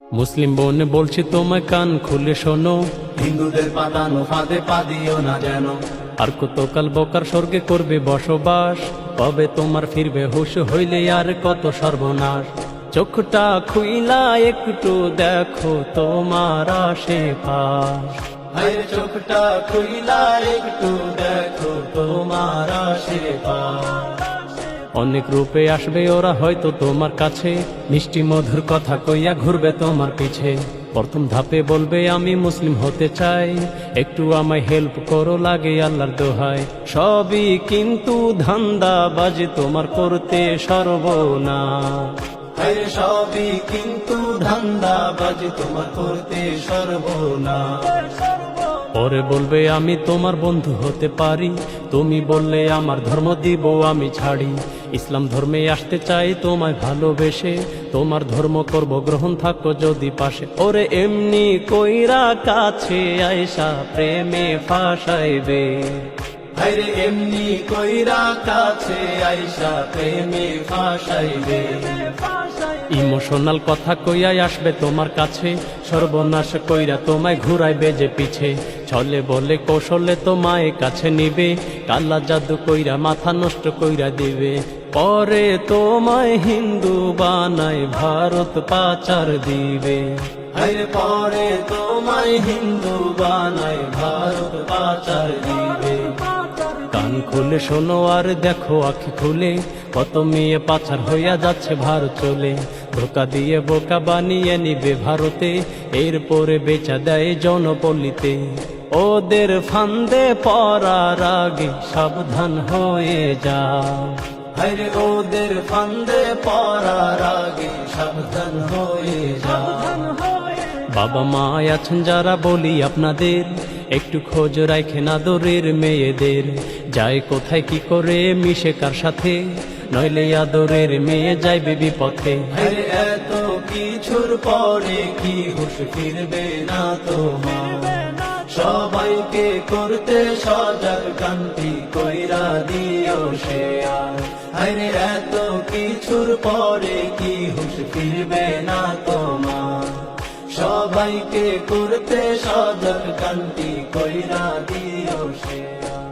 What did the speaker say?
মুসলিম বোন বলছি তোমায় কান খুলে শোনো, হিন্দুদের পাতানো ফাঁদে পা দিও না যেন। আর কতকাল বকার স্বর্গে করবে বসবাস, কবে তোমার ফিরবে হুশ হইলে আর কত সর্বনাশ। চোখটা খুইলা একটু দেখো তোমার আশেপাশ, হায় চোখটা খুইলা একটু দেখো তোমার আশেপাশ। অনেক রূপে আসবে ওরা হয়তো তোমার কাছে, মিষ্টি মধুর কথা কইয়া ঘুরবে তোমার পিছে। প্রথম ধাপে বলবে আমি মুসলিম হতে চাই, একটু আমায় হেল্প করো লাগে আল্লাহর দোহাই। সবই কিন্তু ধান্দাবাজি তোমার করতে সর্বনাশ, হায় সবই কিন্তু ধান্দাবাজি তোমার করতে সর্বনাশ। পরে বলবে আমি তোমার বন্ধু হতে পারি, তুমি বললে আমার ধর্ম দিব আমি ছাড়ি। ইসলাম ধর্মে আসতে চাই তোমায় ভালোবেসে, তোমার ধর্ম করব গ্রহণ থাকো যদি পাশে। ওরে এমনি কইরা কাছে আয়সা প্রেমে ফাঁসাইবে, হায়রে এমনি কইরা কাছে আইসা প্রেমে ফাঁসাইবে। ইমোশনাল কথা কইয়াই আসবে তোমার কাছে, সর্বনাশ কইরা তোমায় ঘুরাইবে যে পিছে। ছলে বলে কৌশলে তোমায় কাছে নিবে, কালা জাদু কইরা মাথা নষ্ট কইরা দিবে। পরে তোমায় হিন্দু বানায় ভারত পাচার দিবে, হায়রে পরে তোমায় হিন্দু বানায় ভারত পাচার দিবে। কান খুলে শোনো আর দেখো আঁখি খুলে, কত মেয়ে পাচার হইয়া যাচ্ছে ভারত চলে। ধোকা দিয়ে বোকা বানিয়ে নিবে ভারতে, এরপরে বেচা দেয় জনপল্লীতে। ওদের ফান্দে পড়ার আগে সাবধান হয়ে যা, হায়রে ওদের ফান্দে পড়ার আগে সাবধান হয়ে যা। বাবা মা আছেন যারা বলি আপনাদের, একটু খোঁজ রাখেন আদরের মেয়েদের। যায় কোথায় কি করে মিশে কার সাথে, নইলে আদরের মেয়ে যাইবে বিপথে। হায়রে এত কিছুর পরে কি হুশ ফিরবে না তোমার, সবাইকে করতে সজাগ কান্তি কইরা দিও শেয়ার। হায়রে এত কিছুর পরে কি হুশ ফিরবে না তোমার, সবাইকে করতে সজাগ কান্তি কইরা দিও শেয়ার।